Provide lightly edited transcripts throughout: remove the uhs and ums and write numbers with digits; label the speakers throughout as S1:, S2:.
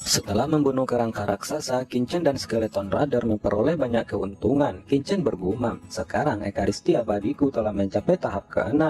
S1: Setelah membunuh kerangka raksasa, Kincen dan Skeleton Rider memperoleh banyak keuntungan. Kincen bergumam, sekarang Ekaristi abadiku telah mencapai tahap ke-6.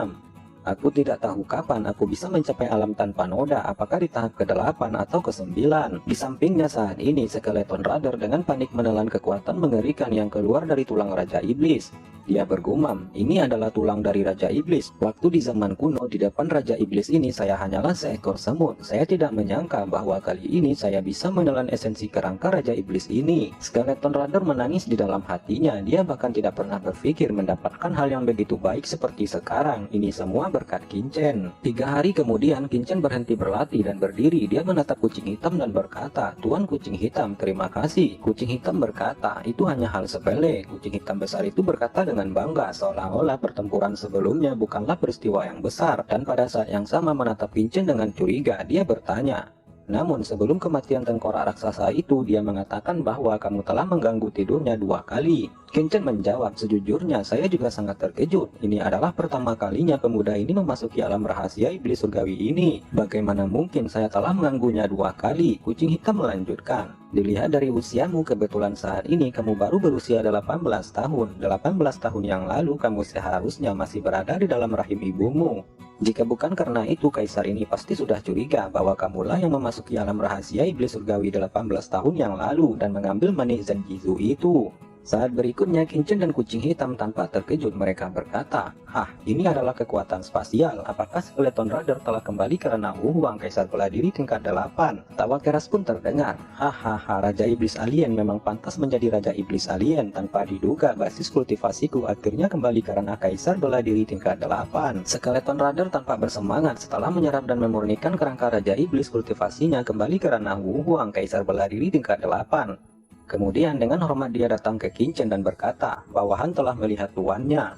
S1: Aku tidak tahu kapan aku bisa mencapai alam tanpa noda, apakah di tahap ke-8 atau ke-9. Di sampingnya saat ini, Skeleton Rider dengan panik menelan kekuatan mengerikan yang keluar dari tulang Raja Iblis. Dia bergumam, ini adalah tulang dari Raja Iblis. Waktu di zaman kuno, di depan Raja Iblis ini saya hanyalah seekor semut. Saya tidak menyangka bahwa kali ini saya bisa menelan esensi kerangka Raja Iblis ini. Skeleton Rider menangis di dalam hatinya. Dia bahkan tidak pernah berpikir mendapatkan hal yang begitu baik seperti sekarang. Ini semua berkat Kincen. 3 hari kemudian, Kincen berhenti berlatih dan berdiri. Dia menatap kucing hitam dan berkata, "Tuan kucing hitam, terima kasih." Kucing hitam berkata, "Itu hanya hal sepele." Kucing hitam besar itu berkata dengan bangga, seolah-olah pertempuran sebelumnya bukanlah peristiwa yang besar, dan pada saat yang sama menatap Kincen dengan curiga. Dia bertanya, namun sebelum kematian tengkorak raksasa itu, dia mengatakan bahwa kamu telah mengganggu tidurnya 2 kali. Kincen menjawab, sejujurnya saya juga sangat terkejut. Ini adalah pertama kalinya pemuda ini memasuki alam rahasia iblis surgawi ini. Bagaimana mungkin saya telah mengganggunya 2 kali? Kucing hitam melanjutkan, dilihat dari usiamu, kebetulan saat ini kamu baru berusia 18 tahun. 18 tahun yang lalu kamu seharusnya masih berada di dalam rahim ibumu. Jika bukan karena itu, kaisar ini pasti sudah curiga bahwa kamulah yang memasuki alam rahasia iblis surgawi 18 tahun yang lalu dan mengambil manik Zenjizu itu. Saat berikutnya, Kincen dan kucing hitam tanpa terkejut mereka berkata, "Hah, ini adalah kekuatan spasial. Apakah Skeleton Rider telah kembali karena Wuhuang Kaisar Beladiri tingkat 8?" Tawa keras pun terdengar. Hahaha, Raja Iblis Alien memang pantas menjadi Raja Iblis Alien. Tanpa diduga, basis kultivasiku akhirnya kembali karena Kaisar Beladiri tingkat 8. Skeleton Rider tanpa bersemangat setelah menyerap dan memurnikan kerangka Raja Iblis, kultivasinya kembali karena Wuhuang Kaisar Beladiri tingkat 8. Kemudian dengan hormat dia datang ke Kincen dan berkata, bawahan telah melihat tuannya.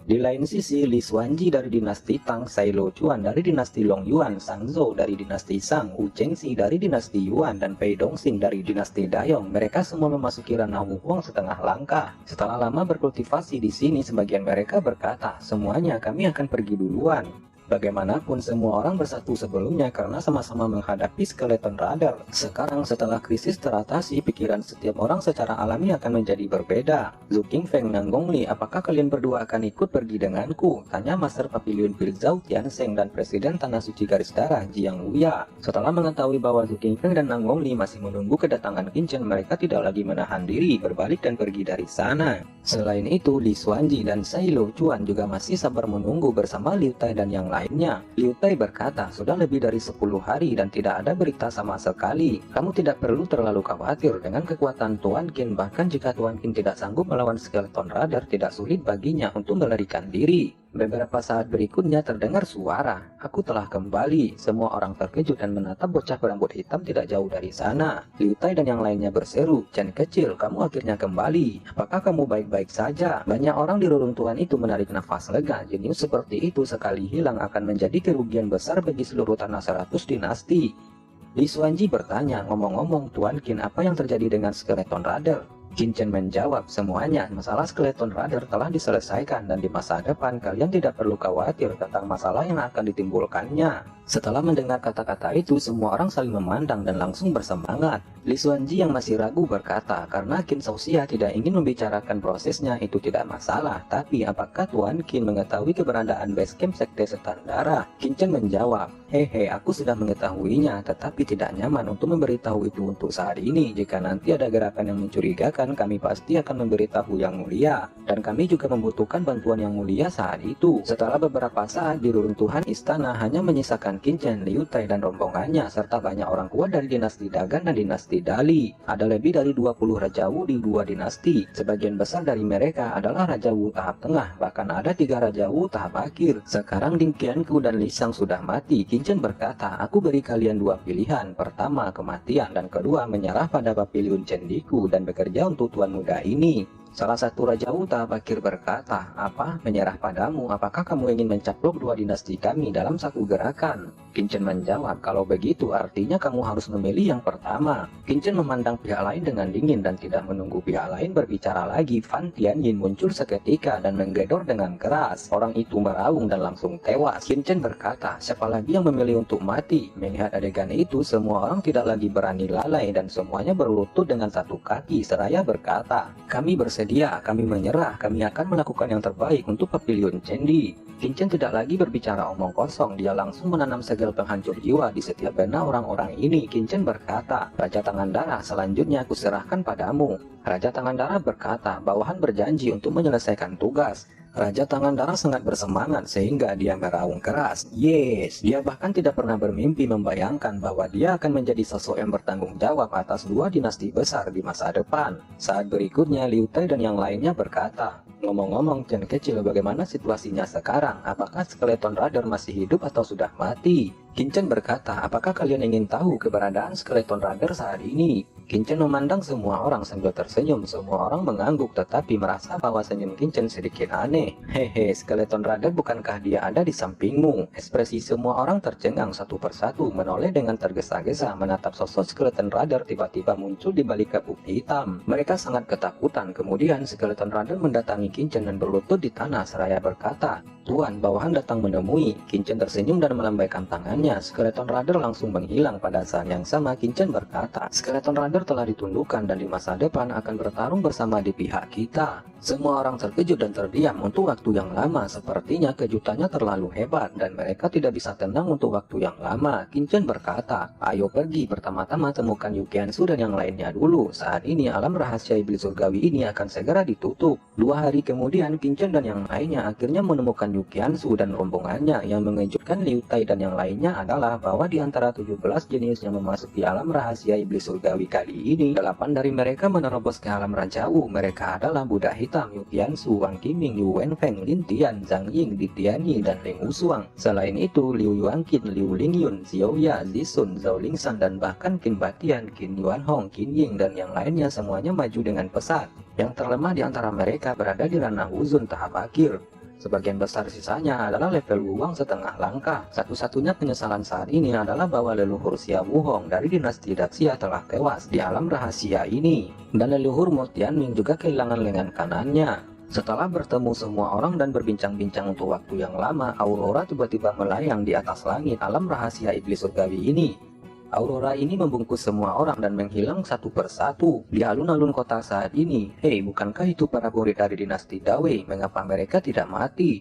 S1: Di lain sisi, Li Xuanji dari dinasti Tang, Sai Lo Chuan dari dinasti Long Yuan, Sang Zhou dari dinasti Sang, Wu Chengxi dari dinasti Yuan, dan Pei Dongxing dari dinasti Dayong. Mereka semua memasuki ranah Wuhuang setengah langkah. Setelah lama berkultivasi di sini, sebagian mereka berkata, semuanya kami akan pergi duluan. Bagaimanapun semua orang bersatu sebelumnya karena sama-sama menghadapi Skeleton Rider. Sekarang setelah krisis teratasi, pikiran setiap orang secara alami akan menjadi berbeda. Zhu Qingfeng dan Gong Li, apakah kalian berdua akan ikut pergi denganku? Tanya Master Pavilion Zhao Tiansheng dan Presiden Tanah Suci Garis Darah Jiang Wuya. Setelah mengetahui bahwa Zhu Qingfeng dan Gong Li masih menunggu kedatangan Kincen, mereka tidak lagi menahan diri, berbalik dan pergi dari sana. Selain itu, Li Xuanji dan Sai Lo Chuan juga masih sabar menunggu bersama Liu Tai dan yang lainnya. Liu Tai berkata, sudah lebih dari 10 hari dan tidak ada berita sama sekali. Kamu tidak perlu terlalu khawatir dengan kekuatan Tuan Qin. Bahkan jika Tuan Qin tidak sanggup melawan Skeleton Rider, tidak sulit baginya untuk melarikan diri. Beberapa saat berikutnya terdengar suara, "Aku telah kembali." Semua orang terkejut dan menatap bocah berambut hitam tidak jauh dari sana. Liu Tai dan yang lainnya berseru, "Chen kecil, kamu akhirnya kembali. Apakah kamu baik-baik saja?" Banyak orang di reruntuhan itu menarik nafas lega. Jenius seperti itu sekali hilang akan menjadi kerugian besar bagi seluruh tanah 100 dinasti. Li Xuanji bertanya, "Ngomong-ngomong, Tuan Qin, apa yang terjadi dengan Skeleton Rider?" Kincen menjawab, "Semuanya, masalah Skeleton Rider telah diselesaikan dan di masa depan kalian tidak perlu khawatir tentang masalah yang akan ditimbulkannya." Setelah mendengar kata-kata itu, semua orang saling memandang dan langsung bersemangat. Li Xuanji yang masih ragu berkata, "Karena Qin Shaoxia tidak ingin membicarakan prosesnya, itu tidak masalah. Tapi apakah Tuan Qin mengetahui keberadaan base camp Sekte Setan Darah?" Kincen menjawab, "Hehe, aku sudah mengetahuinya, tetapi tidak nyaman untuk memberitahu itu untuk saat ini. Jika nanti ada gerakan yang mencurigakan, kami pasti akan memberitahu Yang Mulia. Dan kami juga membutuhkan bantuan Yang Mulia saat itu." Setelah beberapa saat di reruntuhan istana, hanya menyisakan Kincen, Liu Tai dan rombongannya, serta banyak orang kuat dari dinasti Dagan dan dinasti Dali. Ada lebih dari 20 Raja Wu di 2 dinasti. Sebagian besar dari mereka adalah Raja Wu tahap tengah, bahkan ada 3 Raja Wu tahap akhir. Sekarang Ding Qianku dan Li Shang sudah mati. Kincen berkata, "Aku beri kalian 2 pilihan. Pertama, kematian, dan kedua, menyerah pada Pavilion Cendiku dan bekerja untuk Tuan Muda ini." Salah satu Raja Wu tahap akhir berkata, "Apa? Menyerah padamu? Apakah kamu ingin mencaplok dua dinasti kami dalam satu gerakan?" Qin menjawab, "Kalau begitu artinya kamu harus memilih yang pertama." Qin memandang pihak lain dengan dingin dan tidak menunggu pihak lain berbicara lagi. Fan Tianyin muncul seketika dan menggedor dengan keras. Orang itu meraung dan langsung tewas. Qin berkata, "Siapa lagi yang memilih untuk mati?" Melihat adegan itu, semua orang tidak lagi berani lalai dan semuanya berlutut dengan satu kaki seraya berkata, "Kami bersedia, kami menyerah, kami akan melakukan yang terbaik untuk Pavilion Cendi." Qin tidak lagi berbicara omong kosong, dia langsung menanam segel penghancur jiwa di setiap benak orang-orang ini. Qin berkata, "Raja Tangan Darah, selanjutnya aku serahkan padamu." Raja Tangan Darah berkata, "Bawahan berjanji untuk menyelesaikan tugas." Raja Tangan Darah sangat bersemangat sehingga dia meraung keras. Yes, dia bahkan tidak pernah bermimpi membayangkan bahwa dia akan menjadi sosok yang bertanggung jawab atas dua dinasti besar di masa depan. Saat berikutnya, Liu Tai dan yang lainnya berkata, "Ngomong-ngomong, Chen kecil, bagaimana situasinya sekarang? Apakah Skeleton Rider masih hidup atau sudah mati?" Qin berkata, "Apakah kalian ingin tahu keberadaan Skeleton Rider saat ini?" Qin memandang semua orang sambil tersenyum. Semua orang mengangguk tetapi merasa bahwa senyum Qin sedikit aneh. "Hehe, Skeleton Rider, bukankah dia ada di sampingmu?" Ekspresi semua orang tercengang satu persatu, menoleh dengan tergesa-gesa menatap sosok Skeleton Rider tiba-tiba muncul di balik kabut hitam. Mereka sangat ketakutan. Kemudian Skeleton Rider mendatangi Qin dan berlutut di tanah seraya berkata, "Tuan, bawahan datang menemui." Qin tersenyum dan melambaikan tangannya. Skeleton Rider langsung menghilang. Pada saat yang sama, Qin berkata, "Skeleton Rider telah ditundukkan dan di masa depan akan bertarung bersama di pihak kita." Semua orang terkejut dan terdiam untuk waktu yang lama. Sepertinya kejutannya terlalu hebat dan mereka tidak bisa tenang untuk waktu yang lama. Qin berkata, "Ayo pergi, pertama-tama temukan Yu Qianzu dan yang lainnya dulu. Saat ini alam rahasia iblis surgawi ini akan segera ditutup." 2 hari kemudian, Qin dan yang lainnya akhirnya menemukan Yu Qianzu dan rombongannya. Yang mengejutkan Liu Tai dan yang lainnya adalah bahwa di antara 17 jenius yang memasuki alam rahasia iblis surgawi kali ini, 8 dari mereka menerobos ke alam Raja Wu. Mereka adalah Buddha Hitam, Yu Qianzu, Wang Qiming, Yu Wenfeng, Lin Tian, Zhang Ying, Di Tianyi, dan Ling Wusuang. Selain itu, Liu Yuanqin, Liu Lingyun, Xiao Ya, Zisun, Zhao Lingshan, dan bahkan Qin Batian, Qin Yuanhong, Qin Ying, dan yang lainnya semuanya maju dengan pesat. Yang terlemah di antara mereka berada di ranah Wuzun tahap akhir. Sebagian besar sisanya adalah level Wuwang setengah langkah. Satu-satunya penyesalan saat ini adalah bahwa leluhur Xia Wuhong dari dinasti Daxia telah tewas di alam rahasia ini. Dan leluhur Mo Tianming juga kehilangan lengan kanannya. Setelah bertemu semua orang dan berbincang-bincang untuk waktu yang lama, Aurora tiba-tiba melayang di atas langit alam rahasia iblis surgawi ini. Aurora ini membungkus semua orang dan menghilang satu persatu di alun-alun kota saat ini. "Hei, bukankah itu para murid dari dinasti Dawei? Mengapa mereka tidak mati?"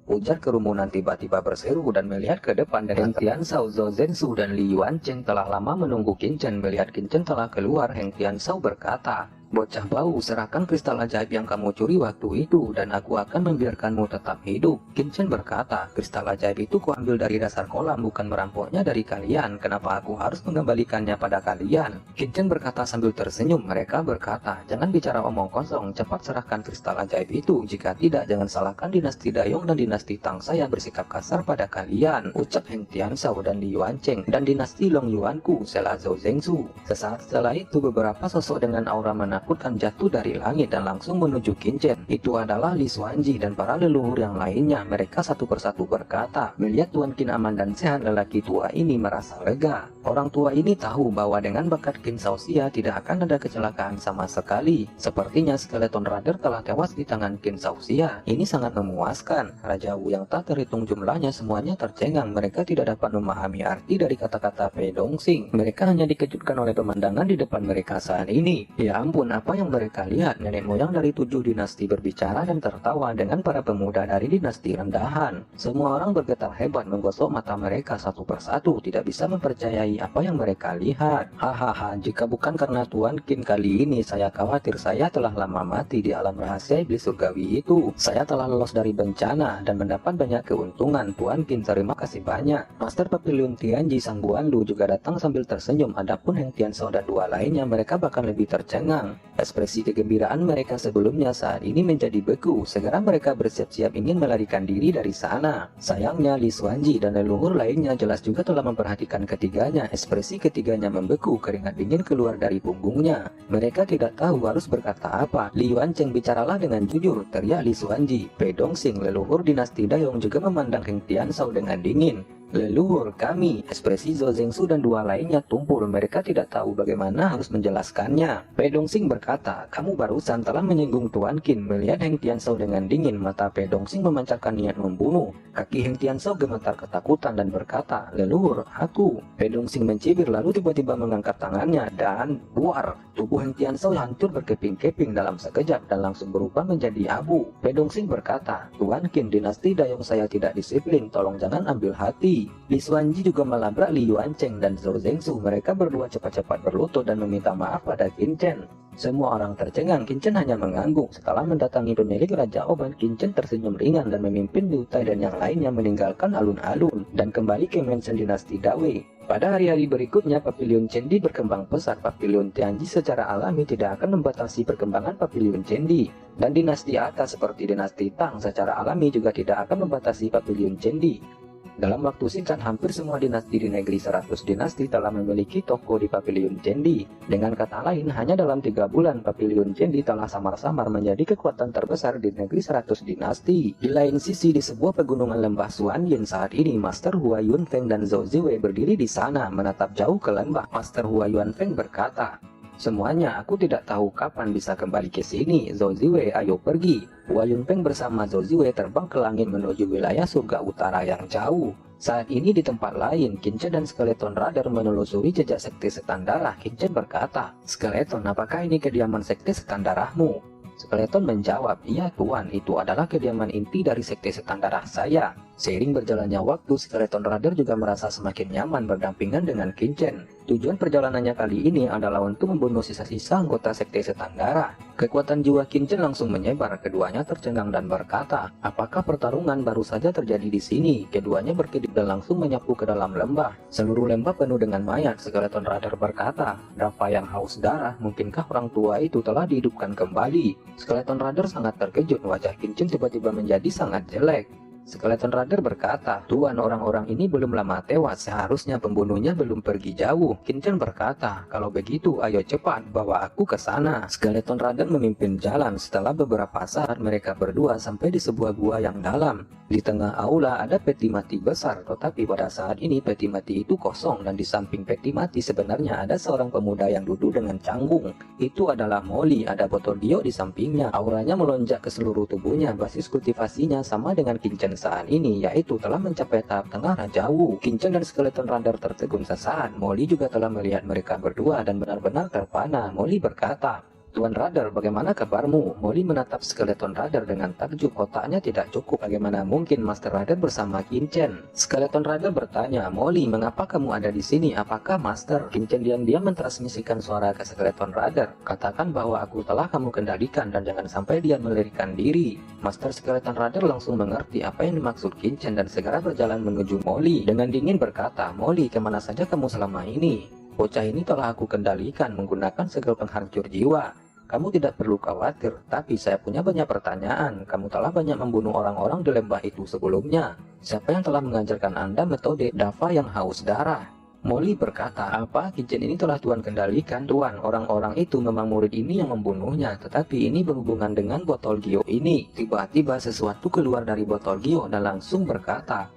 S1: Ujar kerumunan tiba-tiba berseru dan melihat ke depan dan Heng Tianshao, Zhou Zhensu, dan Li Yuancheng telah lama menunggu Qin. Melihat Qin telah keluar, Heng Tianshao berkata, "Bocah bau, serahkan kristal ajaib yang kamu curi waktu itu dan aku akan membiarkanmu tetap hidup." Qin berkata, "Kristal ajaib itu kuambil dari dasar kolam, bukan merampoknya dari kalian. Kenapa aku harus mengembalikannya pada kalian?" Qin berkata sambil tersenyum. Mereka berkata, "Jangan bicara omong kosong, cepat serahkan kristal ajaib itu. Jika tidak, jangan salahkan dinasti Dayong dan dinasti Tang saya bersikap kasar pada kalian," ucap Heng Tianshao dan Li Yuancheng. "Dan dinasti Long Yuanku," sela Zhou Zhensu. Sesaat setelah itu, beberapa sosok dengan aura menakutkan jatuh dari langit dan langsung menuju Qin. Itu adalah Li Xuanji dan para leluhur yang lainnya. Mereka satu persatu berkata, "Melihat Tuan Qin aman dan sehat, lelaki tua ini merasa lega." Orang tua ini tahu bahwa dengan bakat Qin Shaoxia tidak akan ada kecelakaan sama sekali. Sepertinya Skeleton Rider telah tewas di tangan Qin Shaoxia. Ini sangat memuaskan. Raja Wu yang tak terhitung jumlahnya semuanya tercengang. Mereka tidak dapat memahami arti dari kata-kata Pei Dongxing. Mereka hanya dikejutkan oleh pemandangan di depan mereka saat ini. Ya ampun, apa yang mereka lihat? Nenek moyang dari 7 dinasti berbicara dan tertawa dengan para pemuda dari dinasti rendahan. Semua orang bergetar hebat, menggosok mata mereka satu persatu, tidak bisa mempercayai apa yang mereka lihat. "Hahaha, jika bukan karena Tuan Qin kali ini, saya khawatir saya telah lama mati di alam rahasia iblis surgawi itu. Saya telah lolos dari bencana dan mendapat banyak keuntungan. Tuan Qin, terima kasih banyak." Master Pavilion Tianji Sang Buandu juga datang sambil tersenyum. Adapun Heng Tianshao dan 2 lainnya, mereka bahkan lebih tercengang. Ekspresi kegembiraan mereka sebelumnya saat ini menjadi beku. Segera mereka bersiap-siap ingin melarikan diri dari sana. Sayangnya Li Xuanji dan leluhur lainnya jelas juga telah memperhatikan ketiganya. Ekspresi ketiganya membeku, keringat dingin keluar dari punggungnya. Mereka tidak tahu harus berkata apa. Li Yuancheng, bicaralah dengan jujur, teriak Li Xuanji. Pei Dongxing, leluhur dinasti Dayong, juga memandang Heng Tianzhou dengan dingin. Leluhur kami. Ekspresi Zhou Zengsu dan dua lainnya tumpul. Mereka tidak tahu bagaimana harus menjelaskannya. Pei Dongxing berkata, kamu barusan telah menyinggung Tuan Qin. Melihat Heng Tianzhou dengan dingin, mata Pei Dongxing memancarkan niat membunuh. Kaki Heng Tianzhou gemetar ketakutan dan berkata, leluhur, aku. Pei Dongxing mencibir lalu tiba-tiba mengangkat tangannya dan buar. Tubuh Heng Tianzhou hancur berkeping-keping dalam sekejap dan langsung berubah menjadi abu. Pei Dongxing berkata, Tuan Qin, dinasti Dayong saya tidak disiplin, tolong jangan ambil hati. Li Xuanji juga melabrak Li Yuancheng dan Zhou Zengsu. Mereka berdua cepat-cepat berlutut dan meminta maaf pada Qin Chen. Semua orang tercengang. Qin Chen hanya mengangguk. Setelah mendatangi pemilik Raja Oban, Qin Chen tersenyum ringan dan memimpin Liu Tai dan yang lainnya meninggalkan alun-alun dan kembali ke mansion dinasti Dawei. Pada hari-hari berikutnya, Pavilion Chendi berkembang pesat. Pavilion Tianji secara alami tidak akan membatasi perkembangan Pavilion Chendi. Dan dinasti atas seperti dinasti Tang secara alami juga tidak akan membatasi Pavilion Chendi. Dalam waktu singkat, hampir semua dinasti di negeri 100 dinasti telah memiliki toko di Pavilion Chendi. Dengan kata lain, hanya dalam 3 bulan, Pavilion Chendi telah samar-samar menjadi kekuatan terbesar di negeri 100 dinasti. Di lain sisi, di sebuah pegunungan lembah Xuanyin saat ini, Master Hua Yunfeng dan Zhou Ziwei berdiri di sana, menatap jauh ke lembah. Master Hua Yunfeng berkata, semuanya, aku tidak tahu kapan bisa kembali ke sini. Zhou Ziwei, ayo pergi. Hua Yunfeng bersama Zhou Ziwei terbang ke langit menuju wilayah surga utara yang jauh. Saat ini di tempat lain, Qin Chen dan Skeleton Radar menelusuri jejak sekte setan darah. Qin Chen berkata, Skeleton, apakah ini kediaman sekte setan darahmu? Skeleton menjawab, iya tuan, itu adalah kediaman inti dari sekte setan darah saya. Seiring berjalannya waktu, Skeleton Radar juga merasa semakin nyaman berdampingan dengan Qin Chen. Tujuan perjalanannya kali ini adalah untuk membunuh sisa-sisa anggota sekte setan darah. Kekuatan jiwa Qin Chen langsung menyebar. Keduanya tercengang dan berkata, apakah pertarungan baru saja terjadi di sini? Keduanya berkedip dan langsung menyapu ke dalam lembah. Seluruh lembah penuh dengan mayat. Skeleton Radar berkata, Rafa yang haus darah, mungkinkah orang tua itu telah dihidupkan kembali? Skeleton Radar sangat terkejut. Wajah Qin Chen tiba-tiba menjadi sangat jelek. Skeleton Radar berkata, tuan, orang-orang ini belum lama tewas, seharusnya pembunuhnya belum pergi jauh. Qin Chen berkata, kalau begitu ayo cepat bawa aku ke sana. Skeleton Radar memimpin jalan. Setelah beberapa saat mereka berdua sampai di sebuah gua yang dalam. Di tengah aula ada peti mati besar, tetapi pada saat ini peti mati itu kosong dan di samping peti mati sebenarnya ada seorang pemuda yang duduk dengan canggung. Itu adalah Molly. Ada botol giok di sampingnya. Auranya melonjak ke seluruh tubuhnya. Basis kultivasinya sama dengan Qin Chen saat ini, yaitu telah mencapai tahap tengah Raja Wu. Qin Chen dan Skeleton Radar tertegun sesaat. Molly juga telah melihat mereka berdua dan benar-benar terpana. Molly berkata, Tuan Radar, bagaimana kabarmu? Molly menatap Skeleton Radar dengan takjub. Otaknya tidak cukup. Bagaimana mungkin Master Radar bersama Qin Chen? Skeleton Radar bertanya, Molly, mengapa kamu ada di sini? Apakah Master? Qin Chen diam-diam mentransmisikan suara ke Skeleton Radar. Katakan bahwa aku telah kamu kendalikan dan jangan sampai dia melarikan diri. Master Skeleton Radar langsung mengerti apa yang dimaksud Qin Chen dan segera berjalan menuju Molly. Dengan dingin berkata, Molly, kemana saja kamu selama ini? Bocah ini telah aku kendalikan menggunakan segel penghancur jiwa. Kamu tidak perlu khawatir, tapi saya punya banyak pertanyaan. Kamu telah banyak membunuh orang-orang di lembah itu sebelumnya. Siapa yang telah mengajarkan Anda metode Dava yang haus darah? Molly berkata, apa? Qin Chen ini telah Tuan kendalikan. Tuan, orang-orang itu memang murid ini yang membunuhnya, tetapi ini berhubungan dengan botol giok ini. Tiba-tiba sesuatu keluar dari botol giok dan langsung berkata,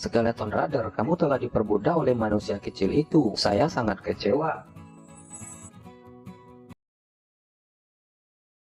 S1: Skeleton Radar, kamu telah diperbudak oleh manusia kecil itu. Saya sangat kecewa.